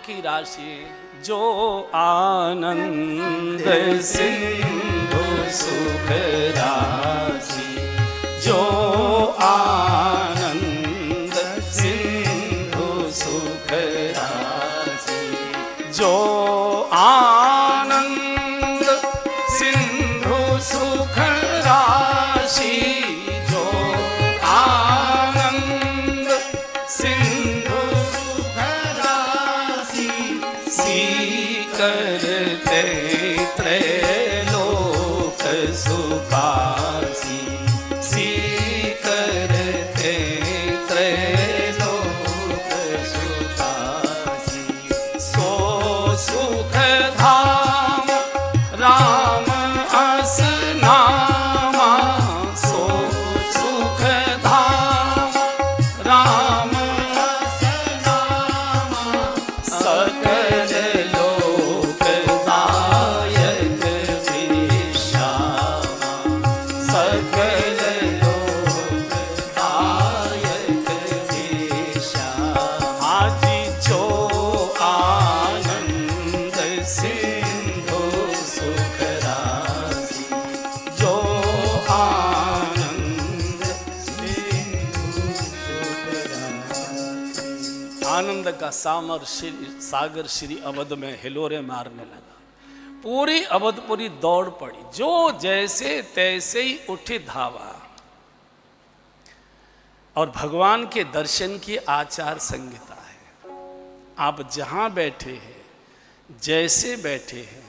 की राशि। जो आनंद सिंधु सुख राशि, जो आनंद सिंधु सुख राशि, जो आनंद सिंधु सुख राशि, जो आनंद सिंधु सुख राशि, सी करते त्रैलोक सुखासी, सी करते त्रैलोक सुखासी। सो सुख धाम राम अस नामा, सो सुख धाम राम अस नामा, सकल लोकदायक विश्रामा, सकल लोकदायक विश्रामा। आदि जो आनंद सिंधु सुख राशि, जो आनंद सिंधु सुख राशि। आनंद का सागर श्री अवध में हिलोरे मारने लगा। पूरी अवधपुरी दौड़ पड़ी, जो जैसे तैसे ही उठे धावा। और भगवान के दर्शन की आचार संहिता है। आप जहां बैठे हैं, जैसे बैठे हैं,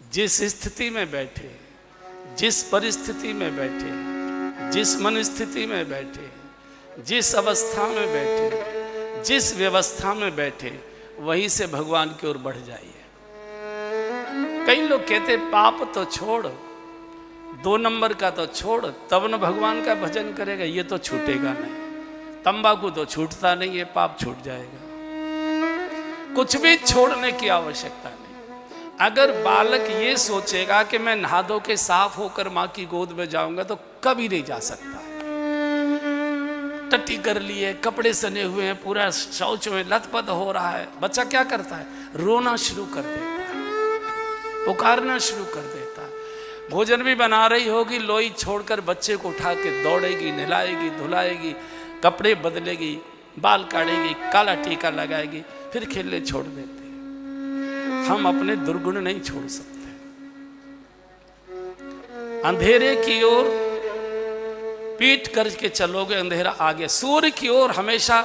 जिस स्थिति में बैठे हैं, जिस परिस्थिति में बैठे हैं, जिस मन स्थिति में बैठे हैं, जिस अवस्था में बैठे हैं, जिस व्यवस्था में बैठे, वहीं से भगवान की ओर बढ़ जाइए। कई लोग कहते पाप तो छोड़, 2 नंबर का तो छोड़, तब न भगवान का भजन करेगा। ये तो छूटेगा नहीं। तंबाकू तो छूटता नहीं है, पाप छूट जाएगा। कुछ भी छोड़ने की आवश्यकता नहीं। अगर बालक ये सोचेगा कि मैं नहा धो के साफ होकर माँ की गोद में जाऊंगा, तो कभी नहीं जा सकता। टट्टी कर लिए, कपड़े सने हुए हैं, पूरा शौच में लथपथ हो रहा है, बच्चा क्या करता है? रोना शुरू कर देता है, पुकारना शुरू कर देता है। भोजन भी बना रही होगी, लोई छोड़कर बच्चे को उठा के दौड़ेगी, नहलाएगी, धुलाएगी, कपड़े बदलेगी, बाल काटेगी, काला टीका लगाएगी, फिर खेलने छोड़ देते। हम अपने दुर्गुण नहीं छोड़ सकते। अंधेरे की ओर पीठ करके चलोगे, अंधेरा आगे। सूर्य की ओर हमेशा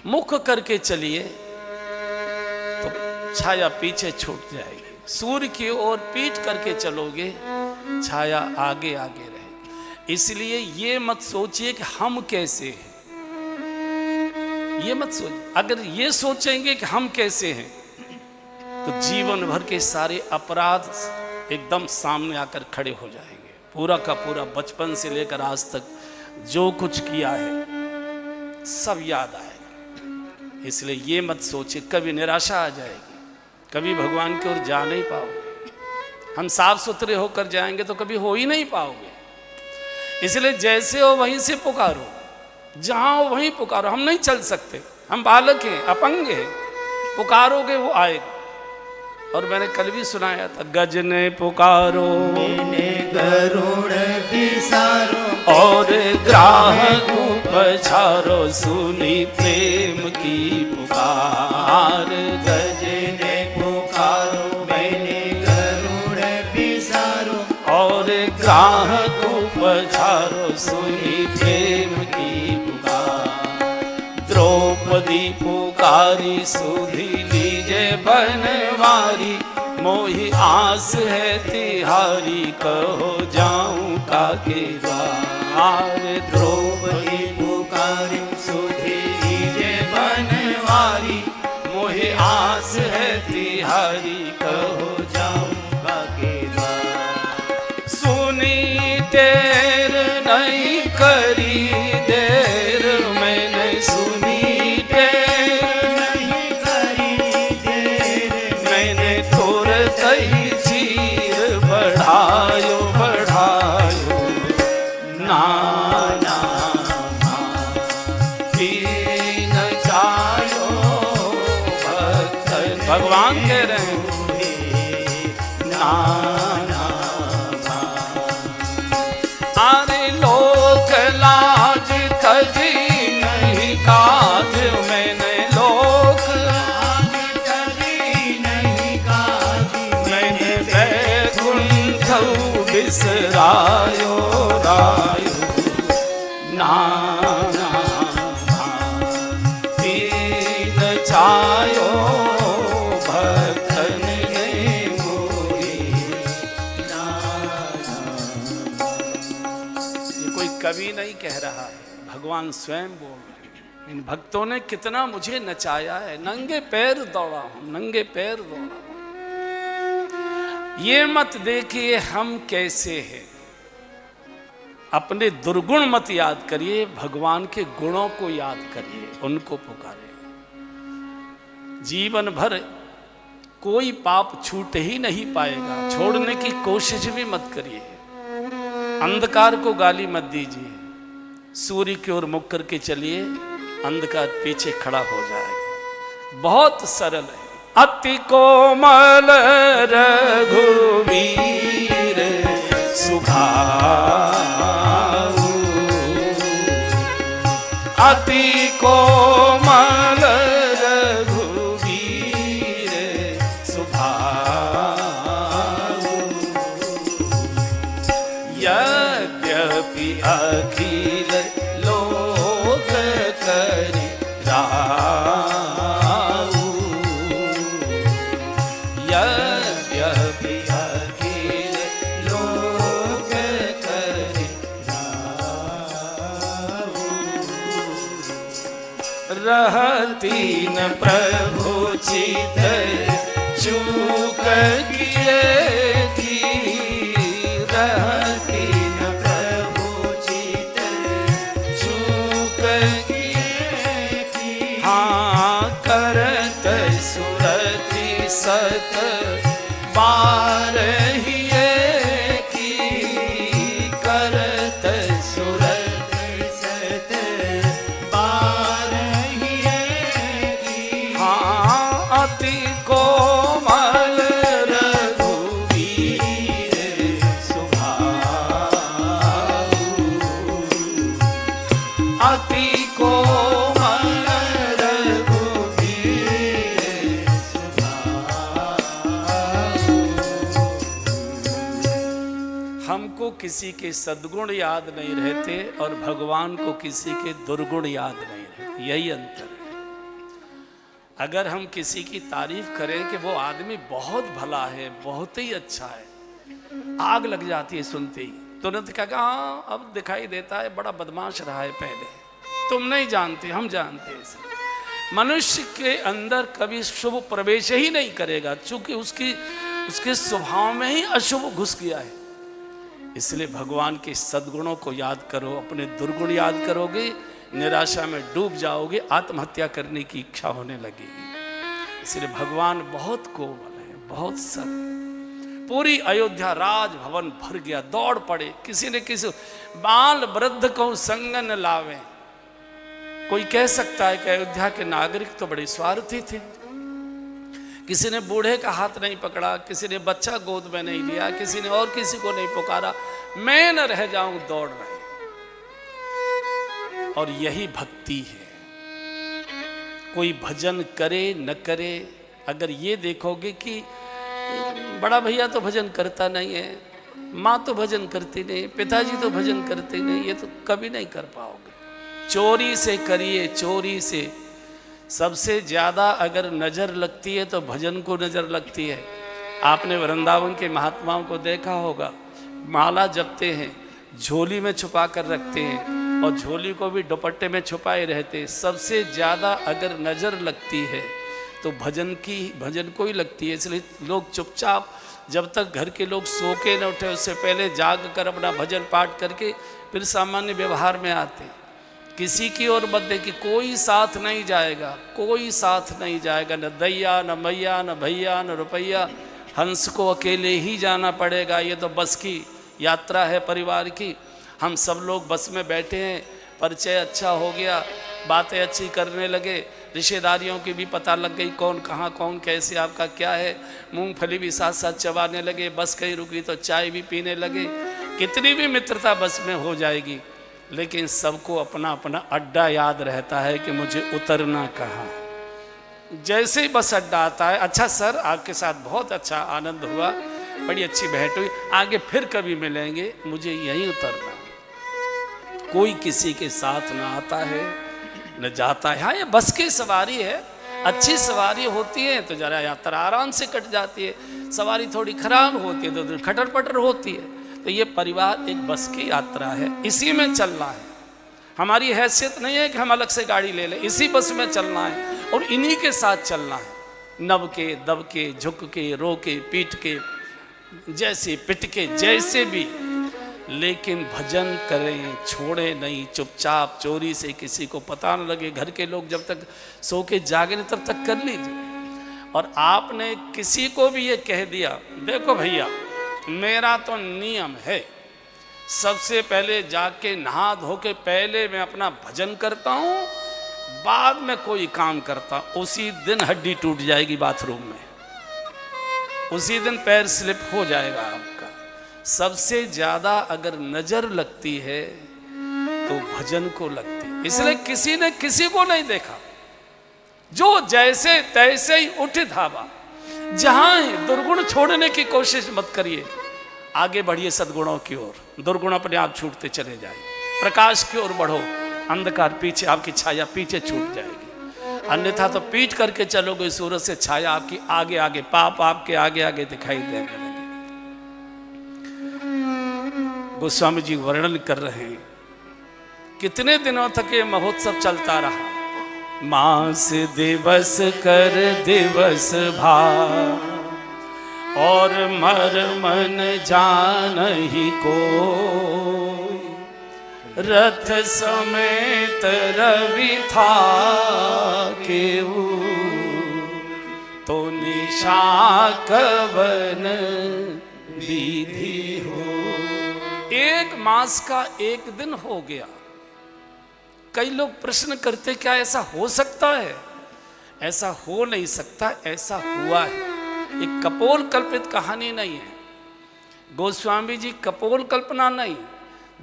मुख करके चलिए, तो छाया पीछे छूट जाएगी। सूर्य की ओर पीठ करके चलोगे, छाया आगे आगे रहेगी। इसलिए ये मत सोचिए कि हम कैसे हैं, ये मत सोचिए। अगर ये सोचेंगे कि हम कैसे हैं, तो जीवन भर के सारे अपराध एकदम सामने आकर खड़े हो जाएंगे। पूरा का पूरा बचपन से लेकर आज तक जो कुछ किया है सब याद आएगा। इसलिए ये मत सोचिए, कभी निराशा आ जाएगी, कभी भगवान की ओर जा नहीं पाओगे। हम साफ सुथरे होकर जाएंगे तो कभी हो ही नहीं पाओगे। इसलिए जैसे हो वहीं से पुकारो, जहां हो वहीं पुकारो। हम नहीं चल सकते, हम बालक हैं, अपंग हैं। पुकारोगे वो आएगा। और मैंने कल भी सुनाया था, गजने पुकारो मैंने गरुड़ बिसारो और ग्राहक पछारो, सुनी प्रेम की पुकार। गजने पुकारो मैंने गरुड़ बिसारो और ग्राहक पछारो, सुनी प्रेम की पुकार। द्रौपदी पुकारी सुधी लीजे बनवारी, मोहि आस है तिहारी, कहो जाऊं काके द्वार। द्रौपदी पुकारी सुधी लीजे बनवारी, मोहि आस है तिहारी, कहो जाऊं काके द्वार। सुनी टेर नहीं करी देर, मैंने सुनी टेर नहीं करी देर, मैंने तुरंत ही चीर बढ़ायो बढ़ायो। नाना कीन जायो भक्त कोई कवि नहीं कह रहा है, भगवान स्वयं बोल रहे हैं। इन भक्तों ने कितना मुझे नचाया है, नंगे पैर दौड़ा हूं, नंगे पैर दौड़ा हूं। ये मत देखिए हम कैसे हैं, अपने दुर्गुण मत याद करिए, भगवान के गुणों को याद करिए, उनको पुकारिए। जीवन भर कोई पाप छूट ही नहीं पाएगा, छोड़ने की कोशिश भी मत करिए। अंधकार को गाली मत दीजिए, सूर्य की ओर मुख करके चलिए, अंधकार पीछे खड़ा हो जाएगा। बहुत सरल है। अति कोमल रघुवीर सुभाऊ, अति कोमल रघुवीर सुभाऊ, यद्यपि अखिल लोक करि राऊ, यद्यपि अखिल लोक करि राऊ, रहती न प्रभु चित चूक किए की, रहती न प्रभु चित चूक किए की, हाँ करत सुरति सत बारहिए की, करत सुरति सत बारहिए की, हाँ अति कोमल रघुवीर सुभाऊ, अति कोमल रघुवीर सुभाऊ। हमको किसी के सद्गुण याद नहीं रहते और भगवान को किसी के दुर्गुण याद नहीं रहते, यही अंतर है। अगर हम किसी की तारीफ करें कि वो आदमी बहुत भला है, बहुत ही अच्छा है, आग लग जाती है सुनते ही, तुरंत कहा हाँ अब दिखाई देता है बड़ा बदमाश रहा है पहले, तुम नहीं जानते हम जानते हैं इसे। मनुष्य के अंदर कभी शुभ प्रवेश ही नहीं करेगा, चूंकि उसके स्वभाव में ही अशुभ घुस गया है। इसलिए भगवान के सद्गुणों को याद करो, अपने दुर्गुण याद करोगे, निराशा में डूब जाओगे, आत्महत्या करने की इच्छा होने लगेगी। इसलिए भगवान बहुत कोमल है, बहुत सरल। पूरी अयोध्या राजभवन भर गया, दौड़ पड़े, किसी ने किसी बाल वृद्ध को संग न लावे। कोई कह सकता है कि अयोध्या के नागरिक तो बड़े स्वार्थी थे, किसी ने बूढ़े का हाथ नहीं पकड़ा, किसी ने बच्चा गोद में नहीं लिया, किसी ने और किसी को नहीं पुकारा, मैं न रह जाऊं, दौड़ रहे। और यही भक्ति है। कोई भजन करे न करे, अगर ये देखोगे कि बड़ा भैया तो भजन करता नहीं है, माँ तो भजन करती नहीं, पिताजी तो भजन करते नहीं, ये तो कभी नहीं कर पाओगे। चोरी से करिए, चोरी से। सबसे ज़्यादा अगर नज़र लगती है तो भजन को नज़र लगती है। आपने वृंदावन के महात्माओं को देखा होगा, माला जपते हैं, झोली में छुपा कर रखते हैं और झोली को भी दुपट्टे में छुपाए रहते हैं। सबसे ज़्यादा अगर नज़र लगती है तो भजन को ही लगती है। इसलिए लोग चुपचाप जब तक घर के लोग सो के न उठे उससे पहले जाग कर अपना भजन पाठ करके फिर सामान्य व्यवहार में आते। किसी की ओर मत देखिए, कोई साथ नहीं जाएगा, कोई साथ नहीं जाएगा, न दैया न मैया न भैया न रुपया, हंस को अकेले ही जाना पड़ेगा। ये तो बस की यात्रा है परिवार की। हम सब लोग बस में बैठे हैं, परिचय अच्छा हो गया, बातें अच्छी करने लगे, रिश्तेदारियों की भी पता लग गई कौन कहाँ कौन कैसे आपका क्या है, मूंगफली भी साथ साथ चबाने लगे, बस कहीं रुकी तो चाय भी पीने लगे। कितनी भी मित्रता बस में हो जाएगी, लेकिन सबको अपना अपना अड्डा याद रहता है कि मुझे उतरना कहाँ। जैसे ही बस अड्डा आता है, अच्छा सर आपके साथ बहुत अच्छा आनंद हुआ, बड़ी अच्छी भेंट हुई, आगे फिर कभी मिलेंगे, मुझे यहीं उतरना। कोई किसी के साथ ना आता है न जाता है। हाँ, ये बस की सवारी है, अच्छी सवारी होती है तो जरा यात्रा आराम से कट जाती है, सवारी थोड़ी खराब होती है तो खटर पटर होती है, तो ये परिवार एक बस की यात्रा है, इसी में चलना है। हमारी हैसियत नहीं है कि हम अलग से गाड़ी ले लें, इसी बस में चलना है और इन्हीं के साथ चलना है। नब के, दब के, झुक के, रो के, पीट के, जैसे पिट के, जैसे भी, लेकिन भजन करें, छोड़े नहीं, चुपचाप, चोरी से, किसी को पता न लगे। घर के लोग जब तक सो के जागे नहीं तब तक कर लीजिए। और आपने किसी को भी ये कह दिया, देखो भैया मेरा तो नियम है, सबसे पहले जाके नहा धो के पहले मैं अपना भजन करता हूँ, बाद में कोई काम करता, उसी दिन हड्डी टूट जाएगी बाथरूम में, उसी दिन पैर स्लिप हो जाएगा आपका। सबसे ज्यादा अगर नजर लगती है तो भजन को लगती है। इसलिए किसी ने किसी को नहीं देखा, जो जैसे तैसे ही उठ धावा। जहां है दुर्गुण छोड़ने की कोशिश मत करिए, आगे बढ़िए सद्गुणों की ओर, दुर्गुण अपने आप छूटते चले जाए। प्रकाश की ओर बढ़ो, अंधकार पीछे, आपकी छाया पीछे छूट जाएगी। अन्यथा तो पीट करके चलोगे सूरज से छाया आपकी आगे आगे, पाप आपके आगे आगे दिखाई देने लगेगी। गोस्वामी जी वर्णन कर रहे हैं, कितने दिनों तक ये महोत्सव चलता रहा। मास दिवस कर दिवस भा, और मर मन जान ही को, रथ समेत रवि था केऊ, तो निशा कवन विधि हो। एक मास का एक दिन हो गया। कई लोग प्रश्न करते, क्या ऐसा हो सकता है? ऐसा हो नहीं सकता, ऐसा हुआ है। एक कपोल कल्पित कहानी नहीं है। गोस्वामी जी कपोल कल्पना नहीं,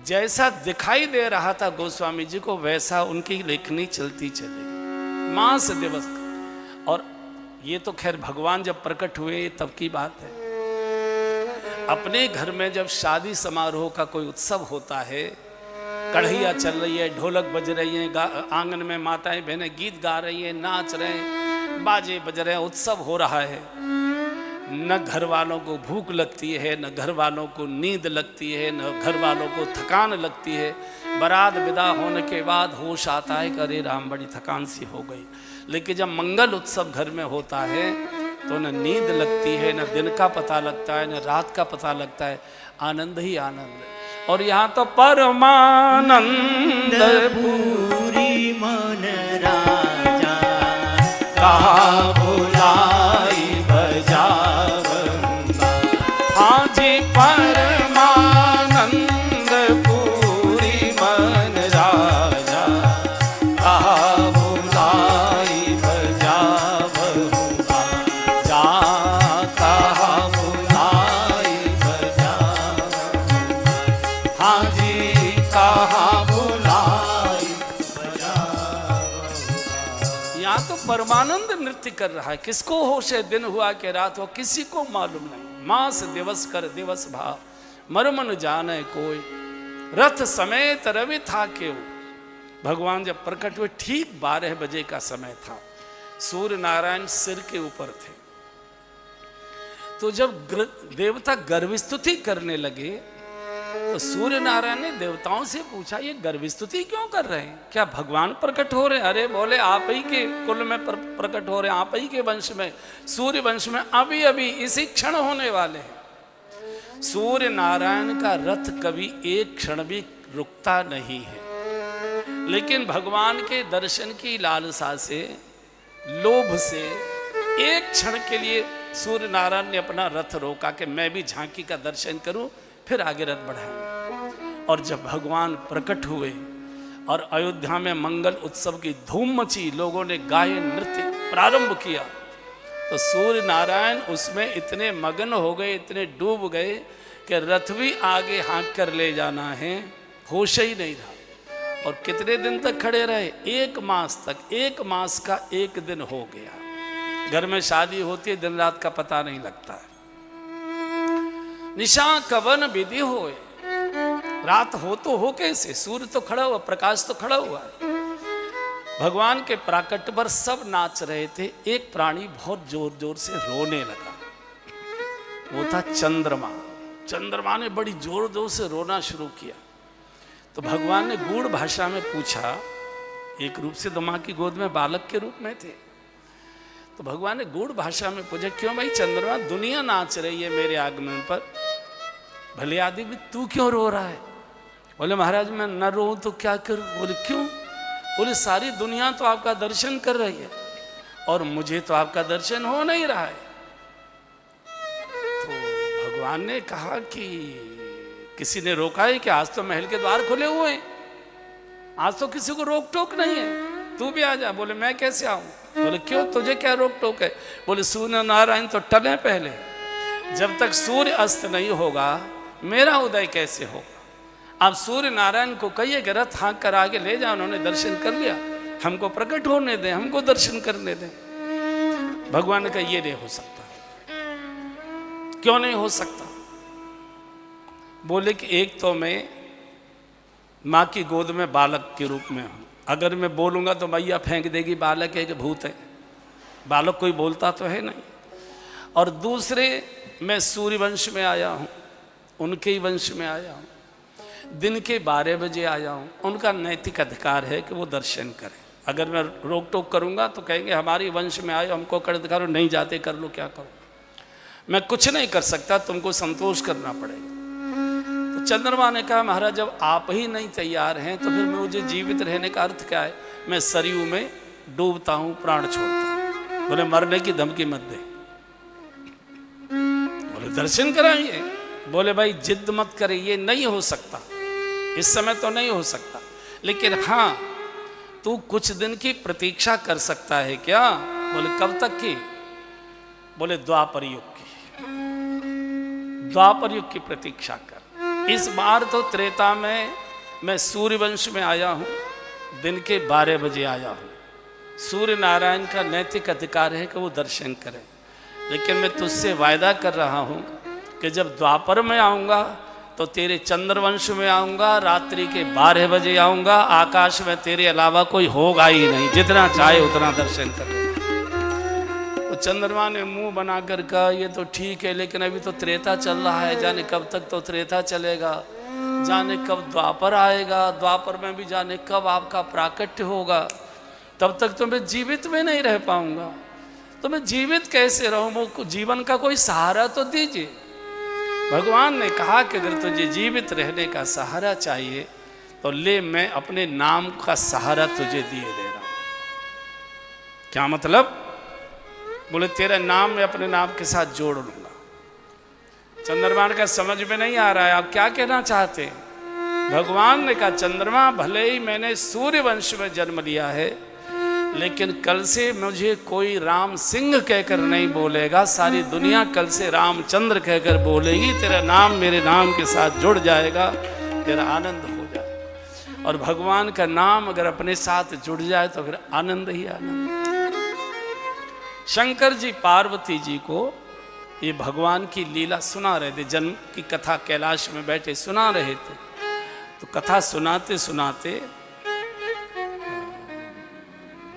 जैसा दिखाई दे रहा था गोस्वामी जी को वैसा उनकी लेखनी चलती चलेगी। मास दिवस, और ये तो खैर भगवान जब प्रकट हुए तब की बात है। अपने घर में जब शादी समारोह का कोई उत्सव होता है, कढ़ैया चल रही है, ढोलक बज रही है, आंगन में माताएं बहनें गीत गा रही हैं, नाच रहे हैं, बाजे बज रहे हैं, उत्सव हो रहा है। न घर वालों को भूख लगती है, न घर वालों को नींद लगती है, न घर वालों को थकान लगती है। बारात विदा होने के बाद होश आता है कि अरे राम बड़ी थकान सी हो गई। लेकिन जब मंगल उत्सव घर में होता है तो न नींद लगती है, न दिन का पता लगता है, न रात का पता लगता है, आनंद ही आनंद है। और यहाँ तो परमानंद पूरी मन राजा, कहा बुलाई बजा, हाँ जी परमानंद पूरी मन राजा, कहा बुलाई बजा, जा कहा बुलाई बजा, हाँ जी कहा बुलाई बजा। यहाँ तो परमानंद नृत्य कर रहा है। किसको होश है, दिन हुआ कि रात हो, किसी को मालूम नहीं। मास दिवस कर दिवस भा, मरमन जाने कोई, रथ समेत रवि था केऊ। भगवान जब प्रकट हुए ठीक 12 बजे का समय था, सूर्य नारायण सिर के ऊपर थे। तो जब देवता गर्भस्तुति करने लगे तो सूर्य नारायण ने देवताओं से पूछा, ये गर्भस्तुति क्यों कर रहे हैं? क्या भगवान प्रकट हो रहे हैं? अरे बोले आप ही के कुल में प्रकट हो रहे हैं, आप ही के वंश में, सूर्य वंश में अभी अभी इसी क्षण होने वाले हैं। सूर्य नारायण का रथ कभी एक क्षण भी रुकता नहीं है, लेकिन भगवान के दर्शन की लालसा से, लोभ से एक क्षण के लिए सूर्य नारायण ने अपना रथ रोका कि मैं भी झांकी का दर्शन करूं, फिर आगे रथ बढ़ाएं। और जब भगवान प्रकट हुए और अयोध्या में मंगल उत्सव की धूम मची, लोगों ने गायन नृत्य प्रारंभ किया, तो सूर्य नारायण उसमें इतने मग्न हो गए, इतने डूब गए कि रथ भी आगे हाँक कर ले जाना है, होश ही नहीं रहा। और कितने दिन तक खड़े रहे? 1 मास तक। 1 मास का एक दिन हो गया। घर में शादी होती है, दिन रात का पता नहीं लगता है। निशा कवन विधि होए, रात हो तो कैसे, सूर्य तो खड़ा हुआ, प्रकाश तो खड़ा हुआ है। भगवान के प्राकट्य पर सब नाच रहे थे। एक प्राणी बहुत जोर जोर से रोने लगा, वो था चंद्रमा। चंद्रमा ने बड़ी जोर जोर से रोना शुरू किया। तो भगवान ने गूढ़ भाषा में पूछा, एक रूप से तो माँ की गोद में बालक के रूप में थे। तो भगवान ने गूढ़ भाषा में पूछा, क्यों भाई चंद्रमा, दुनिया नाच रही है मेरे आगमन पर, भले आदि भी तू क्यों रो रहा है? बोले महाराज मैं न रोऊं तो क्या करूं? बोले क्यों? बोले सारी दुनिया तो आपका दर्शन कर रही है और मुझे तो आपका दर्शन हो नहीं रहा है। तो भगवान ने कहा कि किसी ने रोका है कि आज तो महल के द्वार खुले हुए हैं, आज तो किसी को रोक टोक नहीं है, तू भी आ जा। बोले मैं कैसे आऊं? बोले क्यों, तुझे क्या रोक टोक है? बोले सूर्य नारायण तो टले पहले, जब तक सूर्य अस्त नहीं होगा मेरा उदय कैसे होगा? आप सूर्य नारायण को कहिए कि रथ हाँक कर आगे ले जाओ, उन्होंने दर्शन कर लिया, हमको प्रकट होने दें, हमको दर्शन करने दें। भगवान का ये नहीं हो सकता। क्यों नहीं हो सकता? बोले कि एक तो मैं माँ की गोद में बालक के रूप में हूं, अगर मैं बोलूंगा तो मैया फेंक देगी बालक है कि भूत है, बालक कोई बोलता तो है नहीं। और दूसरे मैं सूर्य वंश में आया हूं, उनके ही वंश में आया हूं, दिन के 12 बजे आया हूं, उनका नैतिक अधिकार है कि वो दर्शन करें। अगर मैं रोक टोक करूंगा तो कहेंगे हमारी वंश में आए, हमको कर दिखाओ, नहीं जाते कर लो, क्या करो, मैं कुछ नहीं कर सकता, तुमको संतोष करना पड़ेगा। तो चंद्रमा ने कहा महाराज जब आप ही नहीं तैयार हैं तो फिर मुझे जीवित रहने का अर्थ क्या है? मैं सरयू में डूबता हूं, प्राण छोड़ता हूं। बोले मरने की धमकी मत दे। बोले दर्शन कराइए। बोले भाई जिद मत करे, ये नहीं हो सकता, इस समय तो नहीं हो सकता, लेकिन हाँ तू कुछ दिन की प्रतीक्षा कर सकता है क्या? बोले कब तक की? बोले द्वापर युग की, द्वापर युग की प्रतीक्षा कर। इस बार तो त्रेता में मैं सूर्य वंश में आया हूं, दिन के 12 बजे आया हूं, सूर्य नारायण का नैतिक अधिकार है कि वो दर्शन करें, लेकिन मैं तुझसे वायदा कर रहा हूं कि जब द्वापर में आऊंगा तो तेरे चंद्रवंश में आऊंगा, रात्रि के 12 बजे आऊंगा, आकाश में तेरे अलावा कोई होगा ही नहीं, जितना चाहे उतना दर्शन कर। तो चंद्रमा ने मुंह बनाकर कहा ये तो ठीक है, लेकिन अभी तो त्रेता चल रहा है, जाने कब तक तो त्रेता चलेगा, जाने कब द्वापर आएगा, द्वापर में भी जाने कब आपका प्राकट्य होगा, तब तक तो मैं जीवित में नहीं रह पाऊंगा। तो मैं जीवित कैसे रहूं? जीवन का कोई सहारा तो दीजिए। भगवान ने कहा कि अगर तुझे जीवित रहने का सहारा चाहिए तो ले, मैं अपने नाम का सहारा तुझे दिए दे रहा हूं। क्या मतलब? बोले तेरा नाम मैं अपने नाम के साथ जोड़ लूंगा। चंद्रमा का समझ में नहीं आ रहा है आप क्या कहना चाहते हैं? भगवान ने कहा चंद्रमा भले ही मैंने सूर्य वंश में जन्म लिया है, लेकिन कल से मुझे कोई राम सिंह कहकर नहीं बोलेगा, सारी दुनिया कल से रामचंद्र कहकर बोलेगी। तेरा नाम मेरे नाम के साथ जुड़ जाएगा, तेरा आनंद हो जाएगा। और भगवान का नाम अगर अपने साथ जुड़ जाए तो फिर आनंद ही आनंद। शंकर जी पार्वती जी को ये भगवान की लीला सुना रहे थे, जन्म की कथा कैलाश में बैठे सुना रहे थे। तो कथा सुनाते सुनाते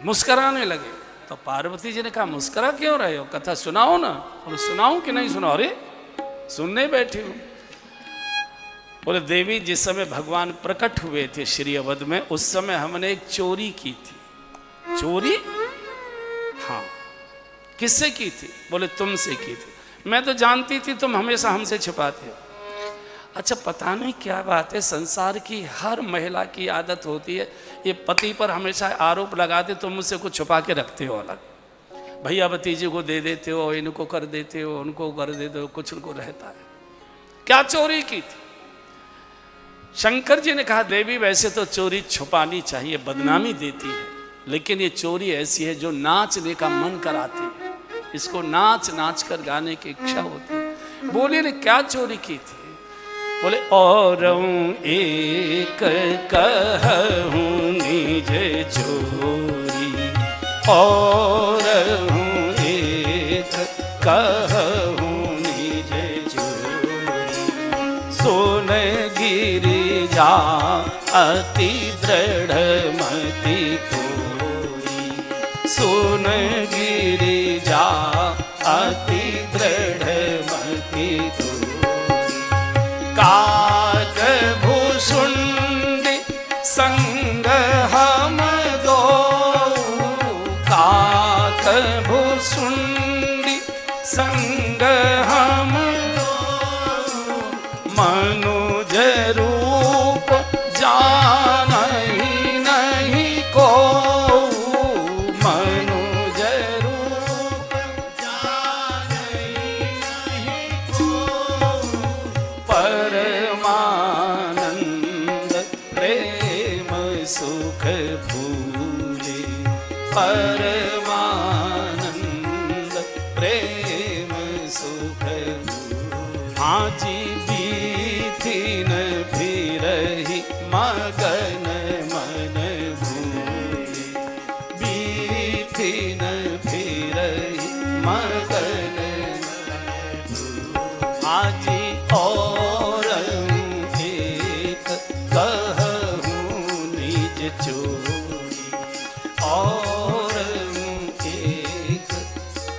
मुस्कराने लगे। तो पार्वती जी ने कहा मुस्करा क्यों रहे हो, कथा सुनाओ ना। बोले सुनाऊं कि नहीं सुनाओ? अरे सुनने बैठी हूं। बोले देवी जिस समय भगवान प्रकट हुए थे श्री अवध में, उस समय हमने एक चोरी की थी। चोरी? हाँ। किससे की थी? बोले तुमसे की थी। मैं तो जानती थी तुम हमेशा हमसे छिपाते हो। अच्छा पता नहीं क्या बात है, संसार की हर महिला की आदत होती है, ये पति पर हमेशा आरोप लगाते तुम मुझसे कुछ छुपा के रखते हो अलग, भैया भतीजे को दे देते हो, इनको कर देते हो, उनको कर देते हो, कुछ उनको रहता है। क्या चोरी की थी? शंकर जी ने कहा देवी वैसे तो चोरी छुपानी चाहिए, बदनामी देती है, लेकिन ये चोरी ऐसी है जो नाचने का मन कराती है, इसको नाच नाच कर गाने की इच्छा होती है। बोले ने क्या चोरी की थी? बोले और एक कहूँ निज चोरी, और एक कहूँ निज चोरी, सोन गिरिजा अति दृढ़ मति कोरी, सोन गिरिजा अति दृढ़ मति कोरी, संग हम दो काक भुसुंडी संग हम मनुज रूप जानहि नहीं को मनुज रूप जानहि नहीं को परमानंद प्रेम सुख भूले परमानंद प्रेम सुख आजी बीथिन फिरहि मगन मन भूले बीथिन फिरहि मगन आजी और एक कहूँ निज चोरी और एक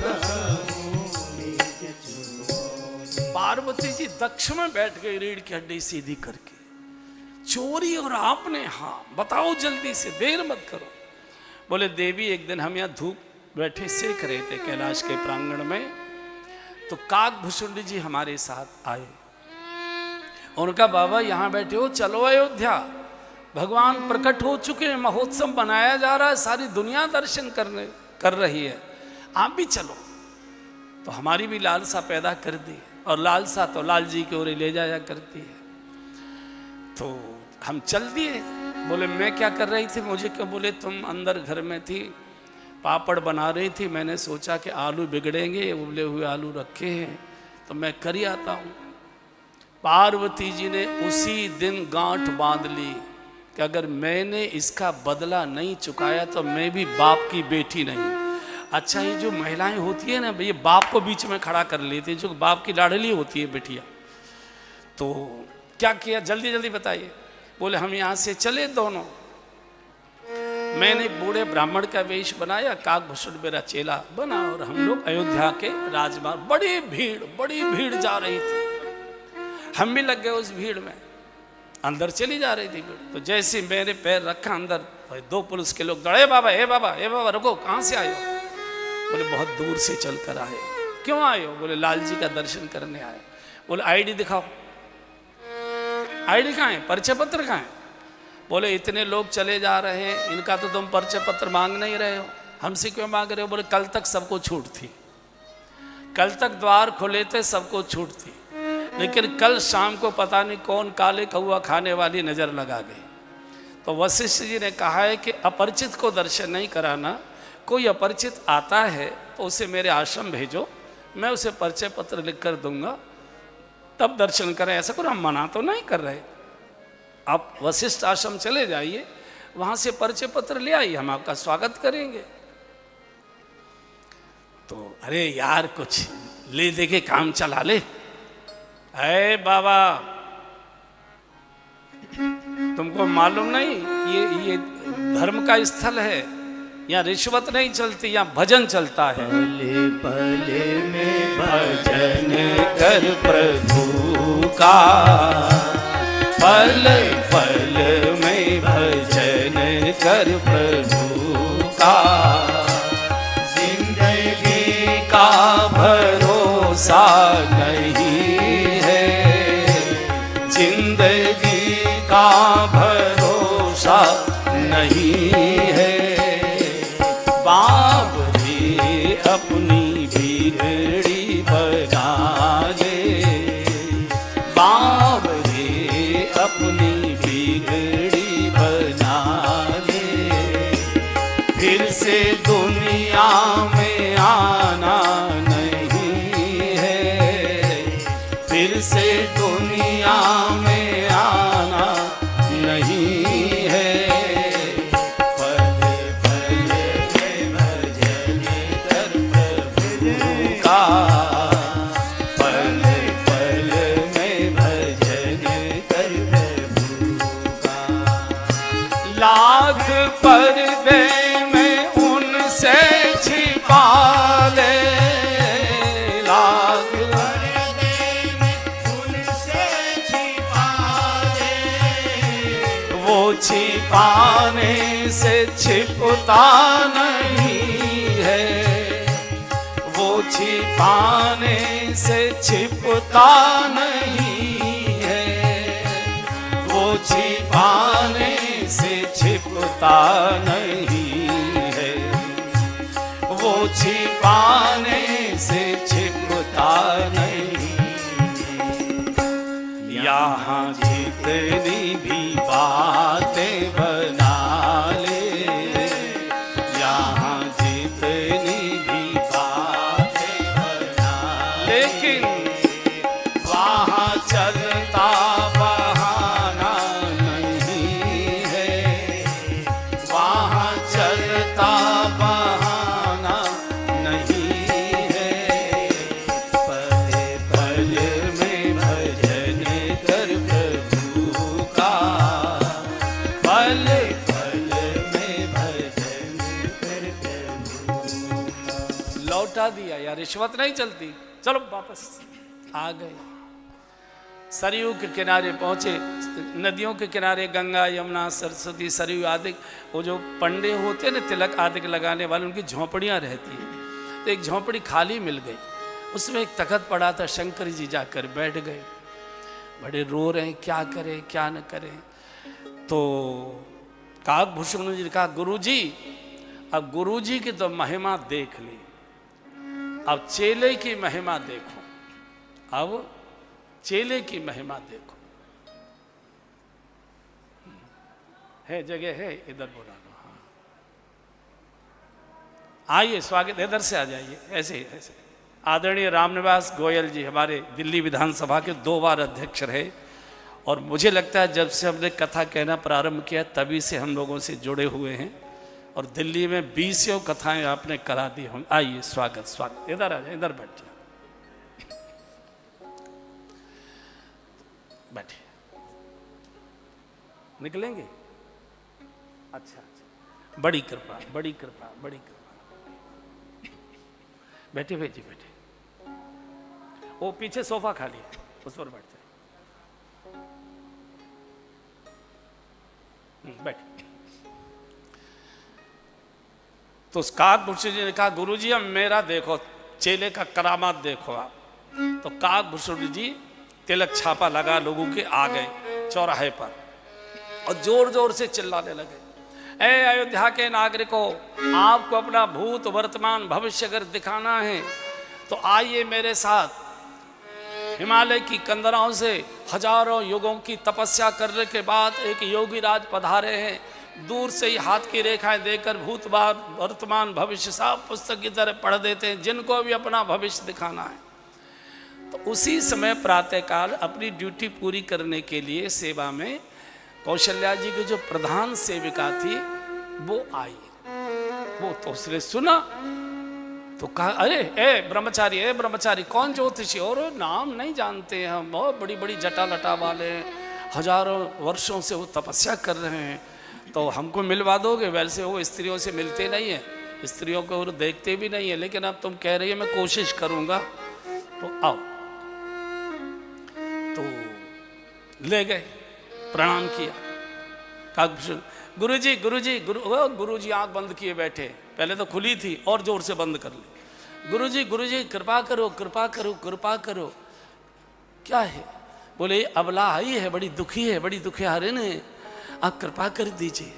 कहूँ निज चोरी। पार्वती जी दक्ष में बैठ गई रीढ़ की हड्डी सीधी करके चोरी और आपने हाँ बताओ जल्दी से देर मत करो। बोले देवी एक दिन हम यहाँ धूप बैठे सेक रहे थे कैलाश के प्रांगण में तो काक भुसुंडी जी हमारे साथ आए। उनका बाबा यहाँ बैठे हो चलो अयोध्या भगवान प्रकट हो चुके हैं महोत्सव मनाया जा रहा है सारी दुनिया दर्शन कर रही है आप भी चलो। तो हमारी भी लालसा पैदा कर दी और लालसा तो लाल जी की ओर ले जाया करती है। तो हम चल दिए। बोले मैं क्या कर रही थी मुझे क्यों बोले तुम अंदर घर में थी पापड़ बना रही थी मैंने सोचा कि आलू बिगड़ेंगे उबले हुए आलू रखे हैं तो मैं कर ही आता हूँ। पार्वती जी ने उसी दिन गांठ बांध ली कि अगर मैंने इसका बदला नहीं चुकाया तो मैं भी बाप की बेटी नहीं। अच्छा ये जो महिलाएं होती है ना ये बाप को बीच में खड़ा कर लेती है जो बाप की लाडली होती है बेटिया। तो क्या किया जल्दी जल्दी बताइए। बोले हम यहाँ से चले दोनों। मैंने बूढ़े ब्राह्मण का वेश बनाया काक भुसुंड मेरा चेला बना और हम लोग अयोध्या के राजमार्ग बड़ी भीड़ जा रही थी हम भी लग गए उस भीड़ में अंदर चली जा रही थी भीड़। तो जैसे मेरे पैर रखा अंदर तो दो पुलिस के लोग दौड़े बाबा ए बाबा रुको कहाँ से आए हो। बोले बहुत दूर से चल कर आए। क्यों आए हो। बोले लाल जी का दर्शन करने आए। बोले आईडी दिखाओ। आईडी कहाँ है परिचय पत्र कहाँ है। बोले इतने लोग चले जा रहे हैं इनका तो तुम परिचय पत्र मांग नहीं रहे हो हमसे क्यों मांग रहे हो। बोले कल तक सबको छूट थी कल तक द्वार खुले थे सबको छूट थी लेकिन कल शाम को पता नहीं कौन काले कौआ खाने वाली नज़र लगा गई। तो वशिष्ठ जी ने कहा है कि अपरिचित को दर्शन नहीं कराना। कोई अपरिचित आता है तो उसे मेरे आश्रम भेजो मैं उसे परिचय पत्र लिख कर दूंगा तब दर्शन करें। ऐसा करो हम मना तो नहीं कर रहे आप वशिष्ठ आश्रम चले जाइए वहाँ से परिचय पत्र ले आइए हम आपका स्वागत करेंगे। तो अरे यार कुछ ले दे के काम चला ले। अरे बाबा तुमको मालूम नहीं ये धर्म का स्थल है यहाँ रिश्वत नहीं चलती यहाँ भजन चलता है। पले पले में भजन कर प्रभु का पल पल में भजन कर प्रभु का जिंदगी का भरोसा नहीं है जिंदगी का भरोसा नहीं है। बाप भी अपनी बिगड़ी बना ले बाप भी अपनी बिगड़ी बना ले फिर से दुनिया में आना नहीं है फिर से दुनिया में आना नहीं है। पल पल में भजन कर प्रभु का पल पल में भजन कर प्रभु का लाख पर्दे में उनसे छिपा ले लाख छिपा पाने से छिपता नहीं है, वो छिपाने से छिपता नहीं है, वो छिपाने से छिपता नहीं है, वो छिपाने से छिपता नहीं। यहाँ जितनी भी बातें बना ले, यहाँ जितनी भी बातें बना ले, लेकिन वहाँ चलता बहाना नहीं है, वहाँ चलता बहाना नहीं है। पल पल में भजन कर प्रभु का, पल पल में भजन कर प्रभु। लौटा दिया यार, रिश्वत नहीं चलती। चलो वापस आ गए, सरयू के किनारे पहुंचे। नदियों के किनारे गंगा, यमुना, सरस्वती, सरयू आदि, वो जो पंडे होते हैं ना तिलक आदि के लगाने वाले, उनकी झोंपड़ियां रहती हैं। तो एक झोंपड़ी खाली मिल गई, उसमें एक तख्त पड़ा था। शंकर जी जाकर बैठ गए, बड़े रो रहे हैं, क्या करें क्या न करें। तो काकभूषण जी ने कहा, गुरुजी अब गुरुजी की तो महिमा देख ली, अब चेले की महिमा देखो, अब चेले की महिमा देखो। है जगह है, इधर बुला लो। हाँ आइए, स्वागत, इधर से आ जाइए, ऐसे ऐसे। आदरणीय रामनिवास गोयल जी हमारे दिल्ली विधानसभा के 2 बार अध्यक्ष रहे, और मुझे लगता है जब से हमने कथा कहना प्रारंभ किया तभी से हम लोगों से जुड़े हुए हैं, और दिल्ली में 20 कथाएं आपने करा दी हम। आइए, स्वागत स्वागत, इधर आ जाए, इधर बैठ जाए, बैठे। निकलेंगे? अच्छा अच्छा, बड़ी कृपा बड़ी कृपा बड़ी कृपा। बैठे भाई जी, बैठे। वो पीछे सोफा खाली है, उस पर बैठ जाए, बैठे। तो उस काकभूषण जी ने कहा, गुरुजी अब मेरा देखो, चेले का करामात देखो आप। तो काकभूषण जी तिलक छापा लगा, लोगों के आ गए चौराहे पर और जोर जोर से चिल्लाने लगे, ए अयोध्या के नागरिकों, आपको अपना भूत वर्तमान भविष्य अगर दिखाना है तो आइए मेरे साथ। हिमालय की कंदराओं से हजारों युगों की तपस्या करने के बाद एक योगी राज पधारे हैं, दूर से ही हाथ की रेखाएं देकर भूत वर्तमान भविष्य सब पुस्तक की तरह पढ़ देते हैं, जिनको भी अपना भविष्य दिखाना है। तो उसी समय प्रातःकाल अपनी ड्यूटी पूरी करने के लिए सेवा में कौशल्या जी की जो प्रधान सेविका थी वो आई। वो तो उसने सुना तो कहा, अरे ए ब्रह्मचारी, कौन ज्योतिषी? और नाम नहीं जानते हम, बहुत बड़ी बड़ी जटा लटा वाले, हजारों वर्षों से वो तपस्या कर रहे हैं, तो हमको मिलवा दोगे? वैसे वो स्त्रियों से मिलते नहीं है, स्त्रियों को देखते भी नहीं है, लेकिन अब तुम कह रही है मैं कोशिश करूंगा, तो आओ। तो ले गए, प्रणाम किया। काकभूषण, गुरुजी आंख बंद किए बैठे, पहले तो खुली थी और जोर से बंद कर ली। गुरुजी कृपा करो कृपा करो कृपा करो। क्या है? बोले अबला आई है, बड़ी दुखी है, बड़ी दुखियारिन है, आप कृपा कर दीजिए।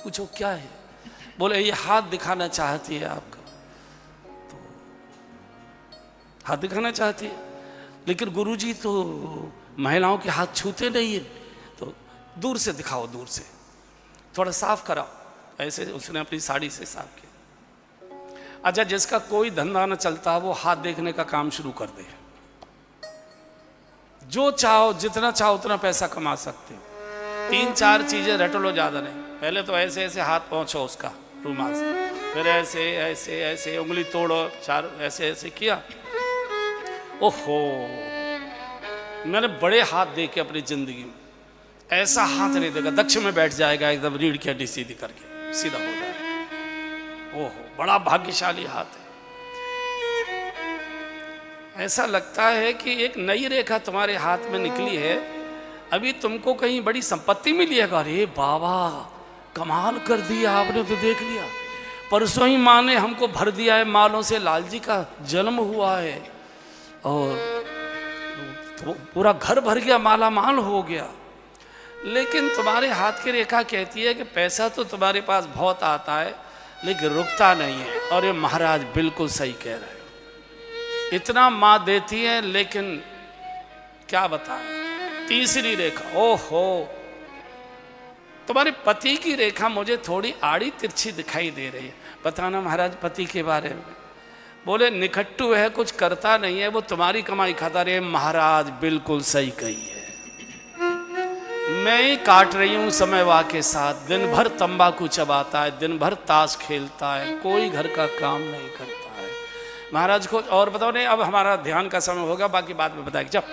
पूछो क्या है? बोले ये हाथ दिखाना चाहती है आपका। तो हाथ दिखाना चाहती है, लेकिन गुरुजी तो महिलाओं के हाथ छूते नहीं है, तो दूर से दिखाओ, दूर से थोड़ा साफ कराओ। ऐसे उसने अपनी साड़ी से साफ किया। अच्छा, जिसका कोई धंधा न चलता वो हाथ देखने का काम शुरू कर दे, जो चाहो जितना चाहो उतना पैसा कमा सकते हो। 3-4 चीजें रट लो, ज्यादा नहीं। पहले तो ऐसे ऐसे हाथ पहुंचो उसका रूमाल से, फिर ऐसे ऐसे ऐसे उंगली तोड़ो, 4 ऐसे ऐसे किया। ओहो, मैंने बड़े हाथ देखे अपनी जिंदगी में, ऐसा हाथ नहीं देखा। दक्ष में बैठ जाएगा एकदम, रीढ़ की हड्डी सीधी करके सीधा हो जाएगा। ओहो, बड़ा भाग्यशाली हाथ है। ऐसा लगता है कि एक नई रेखा तुम्हारे हाथ में निकली है। अभी तुमको कहीं बड़ी संपत्ति मिली है? अरे बाबा कमाल कर दिया आपने, तो देख लिया परसों ही माँ ने हमको भर दिया है मालों से, लाल जी का जन्म हुआ है और तो पूरा घर भर गया, माला माल हो गया। लेकिन तुम्हारे हाथ की रेखा कहती है कि पैसा तो तुम्हारे पास बहुत आता है लेकिन रुकता नहीं है। और ये महाराज बिल्कुल सही कह रहे हो, इतना माँ देती है लेकिन क्या बताएं। तीसरी रेखा, ओहो तुम्हारे पति की रेखा मुझे थोड़ी आड़ी तिरछी दिखाई दे रही है। बताना महाराज पति के बारे में। बोले निखट्टू है, कुछ करता नहीं है, वो तुम्हारी कमाई खाता रहे। महाराज बिल्कुल सही कही है, मैं ही काट रही हूं समय वाह के साथ। दिन भर तंबाकू चबाता है, दिन भर ताश खेलता है, कोई घर का काम नहीं करता है। महाराज को और बताओ। नहीं अब हमारा ध्यान का समय होगा, बाकी बाद में बताएंगे। जब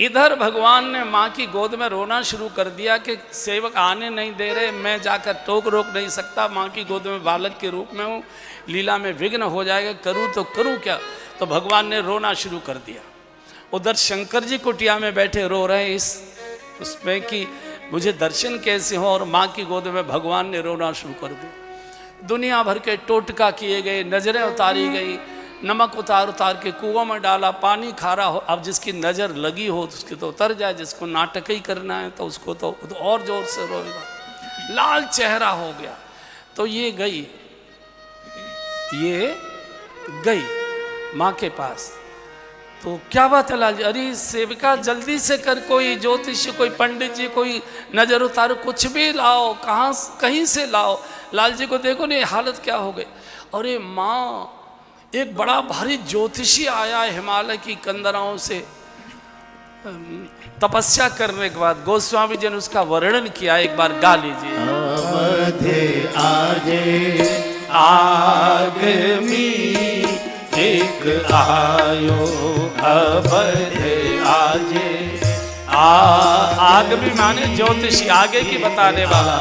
इधर भगवान ने माँ की गोद में रोना शुरू कर दिया कि सेवक आने नहीं दे रहे, मैं जाकर टोक रोक नहीं सकता, माँ की गोद में बालक के रूप में हूँ, लीला में विघ्न हो जाएगा, करूँ तो करूँ क्या। तो भगवान ने रोना शुरू कर दिया। उधर शंकर जी कुटिया में बैठे रो रहे हैं उसमें कि मुझे दर्शन कैसे हो, और माँ की गोद में भगवान ने रोना शुरू कर दिया। दुनिया भर के टोटका किए गए, नजरें उतारी गई, नमक उतार उतार के कुआं में डाला, पानी खारा हो। अब जिसकी नज़र लगी हो तो उसकी तो उतर जाए, जिसको नाटक ही करना है तो उसको तो और जोर से रोएगा। लाल चेहरा हो गया। तो ये गई माँ के पास। तो क्या बात है लाल जी? अरे सेविका जल्दी से कर, कोई ज्योतिष, कोई पंडित जी, कोई नजर उतारो, कुछ भी लाओ, कहीं से लाओ। लाल जी को देखो नहीं हालत क्या हो गई। अरे माँ एक बड़ा भारी ज्योतिषी आया है हिमालय की कंदराओं से, तपस्या करने के बाद गोस्वामी जी ने उसका वर्णन किया, एक बार गा लीजिए। अवधे आजे आगमी एक आयो, अवधे आजे आगमी माने ज्योतिषी, आगे की बताने वाला।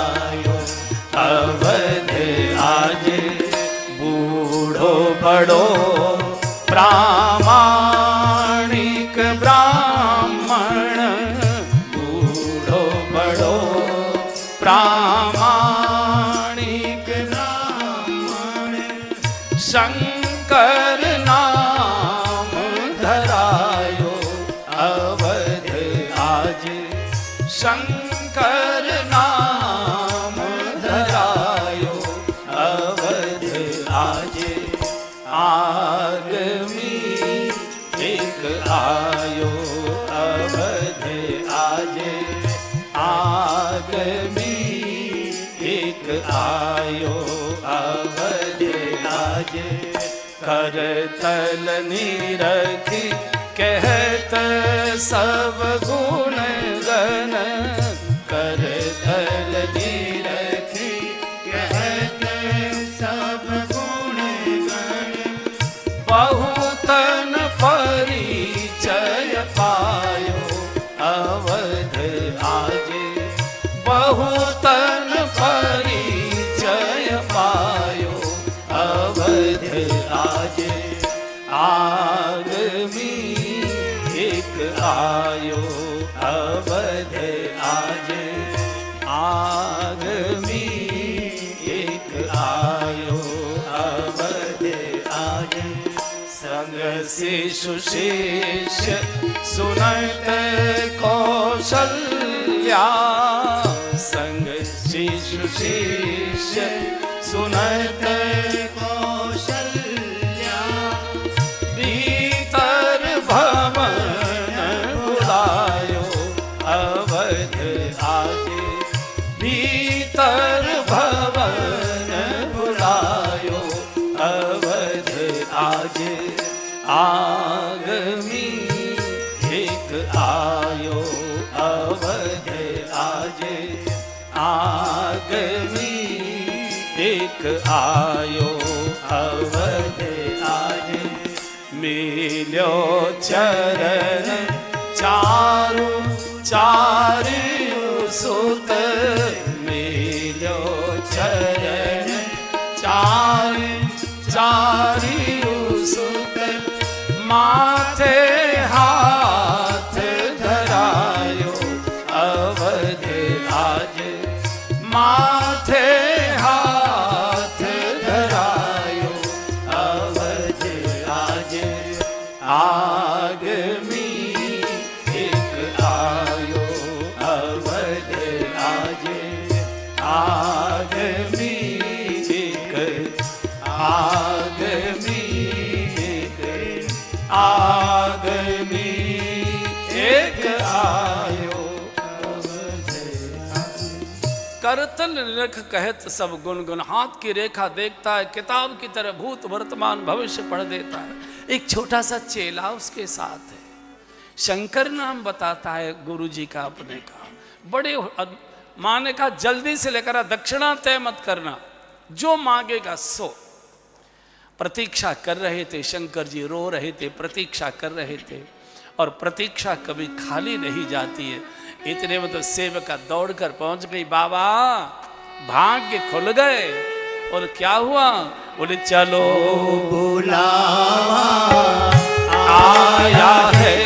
अवधे आजे बूढ़ो बड़ो प्रामाणिक ब्राह्मण, बूढ़ो बड़ो प्रामाणिक ब्राह्मण, शंकर नाम धरायो, अवध आज शंकर नाम धरायो, अवध आज आगमी एक आयो, अवध आज आगमी एक आयो, अवध आज करतल निरखी कहत सब गुण गण, करतल निरखी कहत सब गुण गण, बहुतन परिचय पायो, अवध आज बहुतन परिचय पायो, अवध आज आगमी एक आयो, अवध आज आगमी एक आयो, अवध आज संग शिशु शिष्य सुनत कौशल्या, संग शिशु शिष्य सुनत कौशल्या, भीतर भवन बुलायो, अवध आज भीतर भवन बुलायो, अवध आज आगमी एक आयो, अवध आज आगमी एक आयो, अवध आज मिलो चरण चारु चारु सुत, मिलो चरण चारु चारु सुत, माथे हाथ धरा माथे हाथ धरायो अवध आजे आगमी एक आयो अवध आजे आगमी एक आगमी एक आगमी एक आयो करतल निरख कहत सब गुण गुण, हाथ की रेखा देखता है, किताब की तरह भूत वर्तमान भविष्य पढ़ देता है। एक छोटा सा चेला उसके साथ है, शंकर नाम बताता है गुरु जी का अपने का। बड़े माँ ने कहा जल्दी से लेकर आ, दक्षिणा तय मत करना, जो मांगेगा सो। प्रतीक्षा कर रहे थे, शंकर जी रो रहे थे, प्रतीक्षा कर रहे थे, और प्रतीक्षा कभी खाली नहीं जाती है। इतने में तो सेवका दौड़कर पहुंच गई, बाबा भाग्य खुल गए। और क्या हुआ? बोले चलो बुलावा आया है